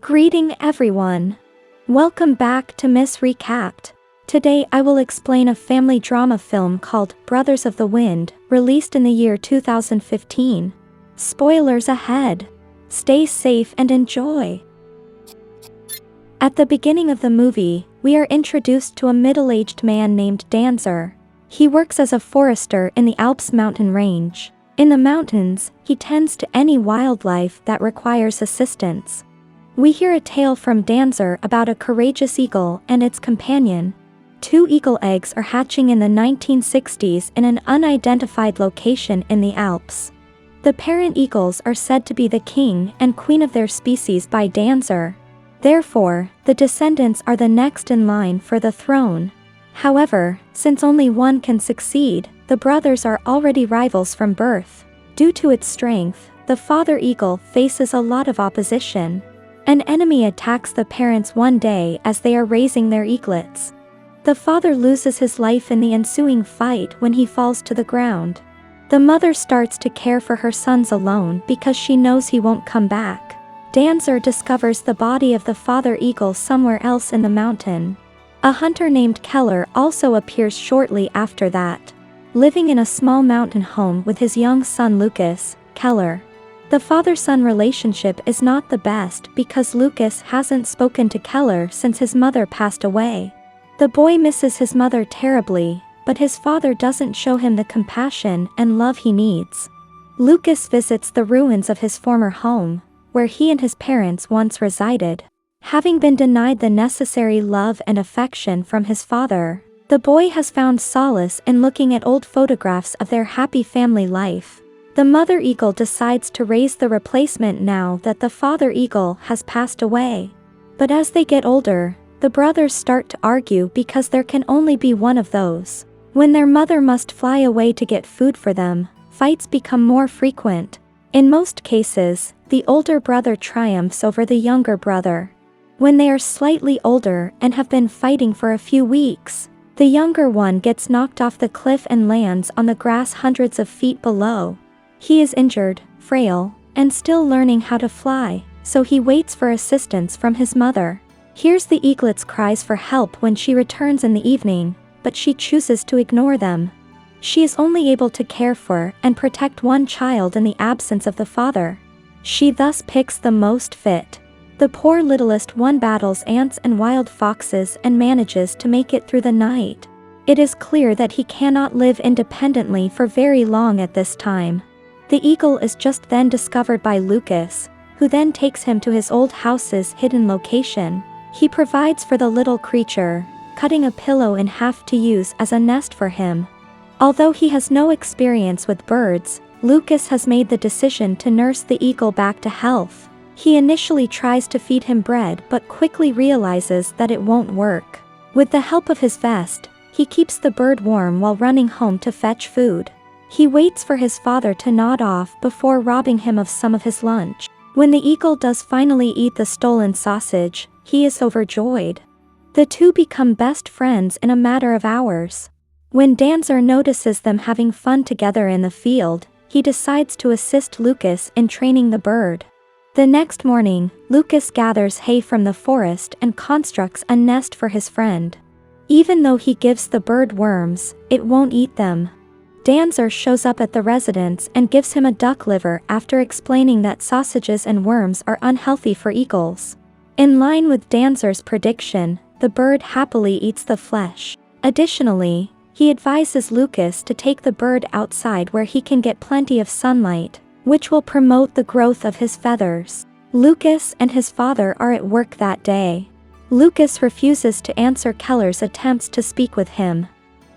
Greeting everyone. Welcome back to Miss Recapped. Today I will explain a family drama film called Brothers of the Wind, released in the year 2015. Spoilers ahead. Stay safe and enjoy. At the beginning of the movie, we are introduced to a middle-aged man named Danzer. He works as a forester in the Alps mountain range. In the mountains, he tends to any wildlife that requires assistance. We hear a tale from Danzer about a courageous eagle and its companion. 2 eagle eggs are hatching in the 1960s in an unidentified location in the Alps. The parent eagles are said to be the king and queen of their species by Danzer. Therefore, the descendants are the next in line for the throne. However, since only one can succeed, the brothers are already rivals from birth. Due to its strength, the father eagle faces a lot of opposition. An enemy attacks the parents one day as they are raising their eaglets. The father loses his life in the ensuing fight when he falls to the ground. The mother starts to care for her sons alone because she knows he won't come back. Danzer discovers the body of the father eagle somewhere else in the mountain. A hunter named Keller also appears shortly after that. Living in a small mountain home with his young son Lucas, Keller. The father-son relationship is not the best because Lucas hasn't spoken to Keller since his mother passed away. The boy misses his mother terribly, but his father doesn't show him the compassion and love he needs. Lucas visits the ruins of his former home, where he and his parents once resided. Having been denied the necessary love and affection from his father, the boy has found solace in looking at old photographs of their happy family life. The mother eagle decides to raise the replacement now that the father eagle has passed away. But as they get older, the brothers start to argue because there can only be one of those. When their mother must fly away to get food for them, fights become more frequent. In most cases, the older brother triumphs over the younger brother. When they are slightly older and have been fighting for a few weeks, the younger one gets knocked off the cliff and lands on the grass hundreds of feet below. He is injured, frail, and still learning how to fly, so he waits for assistance from his mother. Hears the eaglet's cries for help when she returns in the evening, but she chooses to ignore them. She is only able to care for and protect one child in the absence of the father. She thus picks the most fit. The poor littlest one battles ants and wild foxes and manages to make it through the night. It is clear that he cannot live independently for very long at this time. The eagle is just then discovered by Lucas, who then takes him to his old house's hidden location. He provides for the little creature, cutting a pillow in half to use as a nest for him. Although he has no experience with birds, Lucas has made the decision to nurse the eagle back to health. He initially tries to feed him bread but quickly realizes that it won't work. With the help of his vest, he keeps the bird warm while running home to fetch food. He waits for his father to nod off before robbing him of some of his lunch. When the eagle does finally eat the stolen sausage, he is overjoyed. The two become best friends in a matter of hours. When Danzer notices them having fun together in the field, he decides to assist Lucas in training the bird. The next morning, Lucas gathers hay from the forest and constructs a nest for his friend. Even though he gives the bird worms, it won't eat them. Danzer shows up at the residence and gives him a duck liver after explaining that sausages and worms are unhealthy for eagles. In line with Danzer's prediction, the bird happily eats the flesh. Additionally, he advises Lucas to take the bird outside where he can get plenty of sunlight, which will promote the growth of his feathers. Lucas and his father are at work that day. Lucas refuses to answer Keller's attempts to speak with him.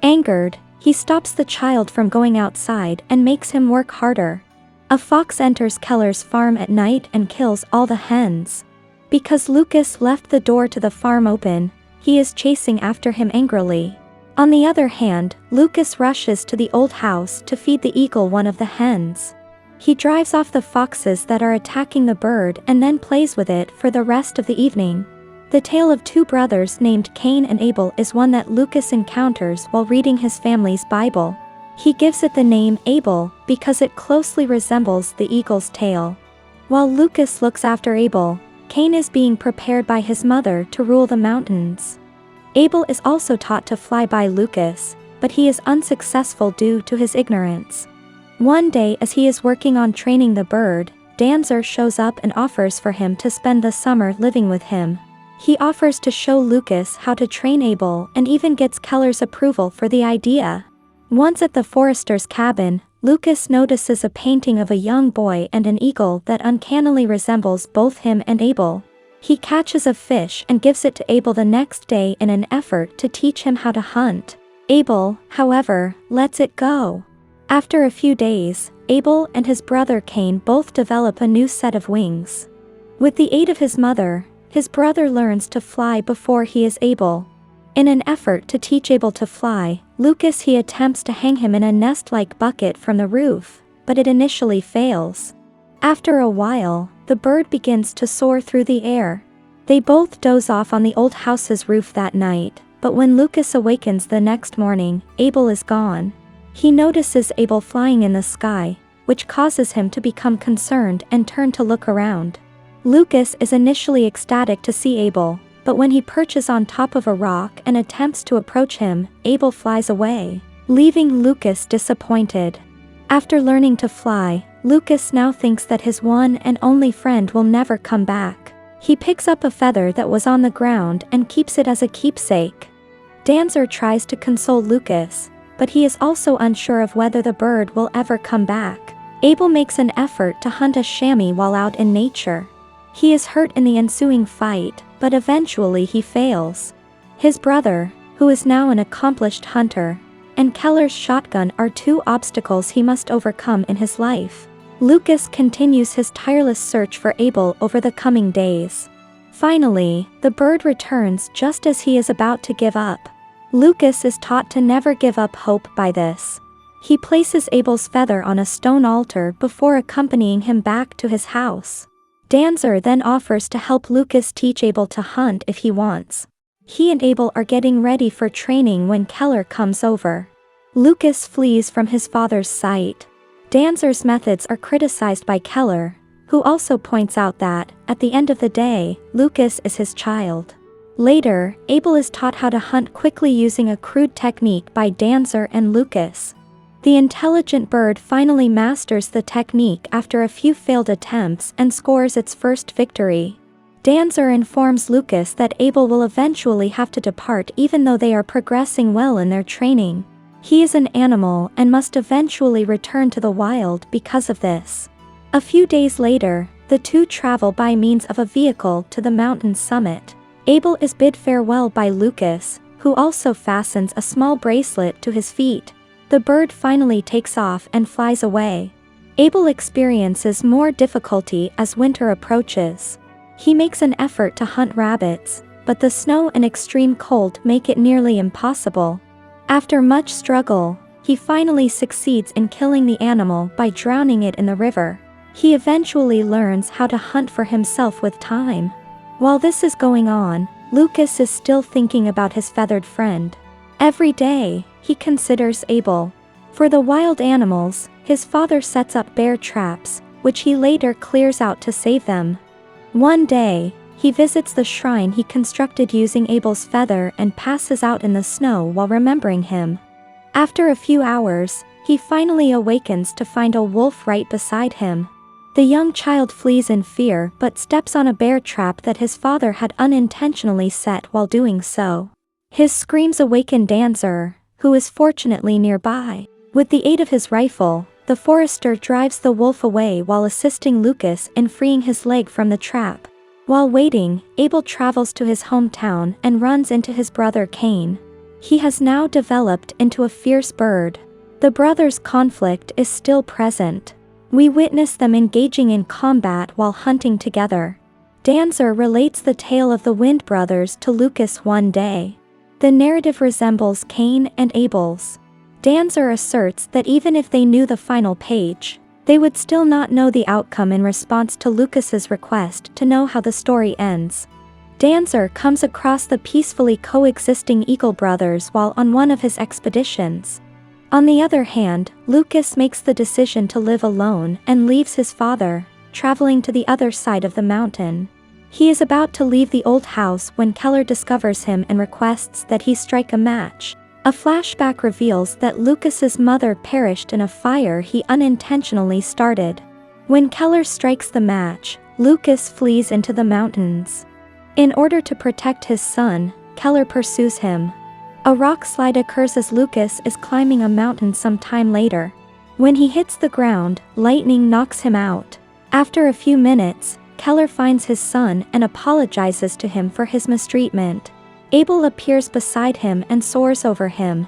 Angered, he stops the child from going outside and makes him work harder. A fox enters Keller's farm at night and kills all the hens. Because Lucas left the door to the farm open, he is chasing after him angrily. On the other hand, Lucas rushes to the old house to feed the eagle one of the hens. He drives off the foxes that are attacking the bird and then plays with it for the rest of the evening. The tale of 2 brothers named Cain and Abel is one that Lucas encounters while reading his family's Bible. He gives it the name Abel because it closely resembles the eagle's tail. While Lucas looks after Abel, Cain is being prepared by his mother to rule the mountains. Abel is also taught to fly by Lucas, but he is unsuccessful due to his ignorance. One day as he is working on training the bird, Danzer shows up and offers for him to spend the summer living with him. He offers to show Lucas how to train Abel and even gets Keller's approval for the idea. Once at the forester's cabin, Lucas notices a painting of a young boy and an eagle that uncannily resembles both him and Abel. He catches a fish and gives it to Abel the next day in an effort to teach him how to hunt. Abel, however, lets it go. After a few days, Abel and his brother Cain both develop a new set of wings. With the aid of his mother, his brother learns to fly before he is able. In an effort to teach Abel to fly, he attempts to hang him in a nest-like bucket from the roof, but it initially fails. After a while, the bird begins to soar through the air. They both doze off on the old house's roof that night, but when Lucas awakens the next morning, Abel is gone. He notices Abel flying in the sky, which causes him to become concerned and turn to look around. Lucas is initially ecstatic to see Abel, but when he perches on top of a rock and attempts to approach him, Abel flies away, leaving Lucas disappointed. After learning to fly, Lucas now thinks that his one and only friend will never come back. He picks up a feather that was on the ground and keeps it as a keepsake. Danzer tries to console Lucas, but he is also unsure of whether the bird will ever come back. Abel makes an effort to hunt a chamois while out in nature. He is hurt in the ensuing fight, but eventually he fails. His brother, who is now an accomplished hunter, and Keller's shotgun are two obstacles he must overcome in his life. Lucas continues his tireless search for Abel over the coming days. Finally, the bird returns just as he is about to give up. Lucas is taught to never give up hope by this. He places Abel's feather on a stone altar before accompanying him back to his house. Danzer then offers to help Lucas teach Abel to hunt if he wants. He and Abel are getting ready for training when Keller comes over. Lucas flees from his father's sight. Danzer's methods are criticized by Keller, who also points out that, at the end of the day, Lucas is his child. Later, Abel is taught how to hunt quickly using a crude technique by Danzer and Lucas. The intelligent bird finally masters the technique after a few failed attempts and scores its first victory. Danzer informs Lucas that Abel will eventually have to depart even though they are progressing well in their training. He is an animal and must eventually return to the wild because of this. A few days later, the two travel by means of a vehicle to the mountain summit. Abel is bid farewell by Lucas, who also fastens a small bracelet to his feet. The bird finally takes off and flies away. Abel experiences more difficulty as winter approaches. He makes an effort to hunt rabbits, but the snow and extreme cold make it nearly impossible. After much struggle, he finally succeeds in killing the animal by drowning it in the river. He eventually learns how to hunt for himself with time. While this is going on, Lucas is still thinking about his feathered friend. Every day, he considers Abel. For the wild animals, his father sets up bear traps, which he later clears out to save them. One day, he visits the shrine he constructed using Abel's feather and passes out in the snow while remembering him. After a few hours, he finally awakens to find a wolf right beside him. The young child flees in fear but steps on a bear trap that his father had unintentionally set while doing so. His screams awaken Danzer, who is fortunately nearby. With the aid of his rifle, the forester drives the wolf away while assisting Lucas in freeing his leg from the trap. While waiting, Abel travels to his hometown and runs into his brother Cain. He has now developed into a fierce bird. The brothers' conflict is still present. We witness them engaging in combat while hunting together. Danzer relates the tale of the Wind brothers to Lucas one day. The narrative resembles Cain and Abel's. Danzer asserts that even if they knew the final page, they would still not know the outcome in response to Lucas's request to know how the story ends. Danzer comes across the peacefully coexisting Eagle brothers while on one of his expeditions. On the other hand, Lucas makes the decision to live alone and leaves his father, traveling to the other side of the mountain. He is about to leave the old house when Keller discovers him and requests that he strike a match. A flashback reveals that Lucas's mother perished in a fire he unintentionally started. When Keller strikes the match, Lucas flees into the mountains. In order to protect his son, Keller pursues him. A rock slide occurs as Lucas is climbing a mountain some time later. When he hits the ground, lightning knocks him out. After a few minutes, Keller finds his son and apologizes to him for his mistreatment. Abel appears beside him and soars over him.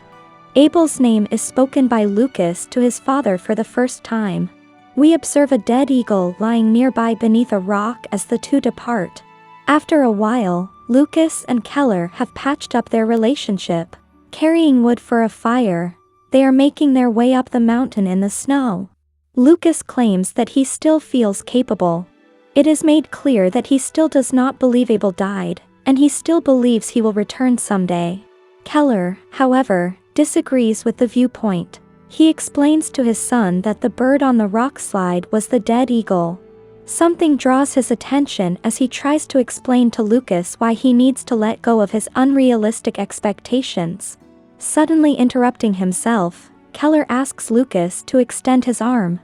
Abel's name is spoken by Lucas to his father for the first time. We observe a dead eagle lying nearby beneath a rock as the two depart. After a while, Lucas and Keller have patched up their relationship. Carrying wood for a fire, they are making their way up the mountain in the snow. Lucas claims that he still feels capable. It is made clear that he still does not believe Abel died, and he still believes he will return someday. Keller, however, disagrees with the viewpoint. He explains to his son that the bird on the rock slide was the dead eagle. Something draws his attention as he tries to explain to Lucas why he needs to let go of his unrealistic expectations. Suddenly interrupting himself, Keller asks Lucas to extend his arm.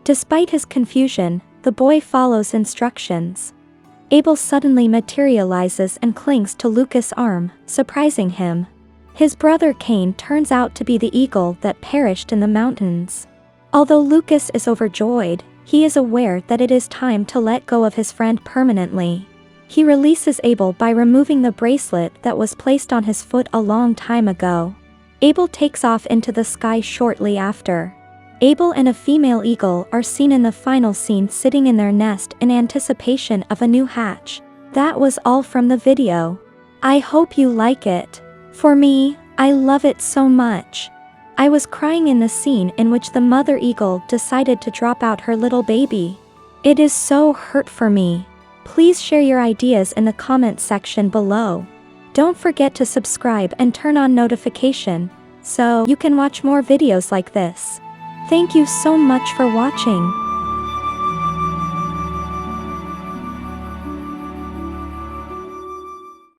Despite his confusion, the boy follows instructions. Abel suddenly materializes and clings to Lucas' arm, surprising him. His brother Cain turns out to be the eagle that perished in the mountains. Although Lucas is overjoyed, he is aware that it is time to let go of his friend permanently. He releases Abel by removing the bracelet that was placed on his foot a long time ago. Abel takes off into the sky shortly after. Abel and a female eagle are seen in the final scene sitting in their nest in anticipation of a new hatch. That was all from the video. I hope you like it. For me, I love it so much. I was crying in the scene in which the mother eagle decided to drop out her little baby. It is so hurt for me. Please share your ideas in the comment section below. Don't forget to subscribe and turn on notification, so you can watch more videos like this. Thank you so much for watching.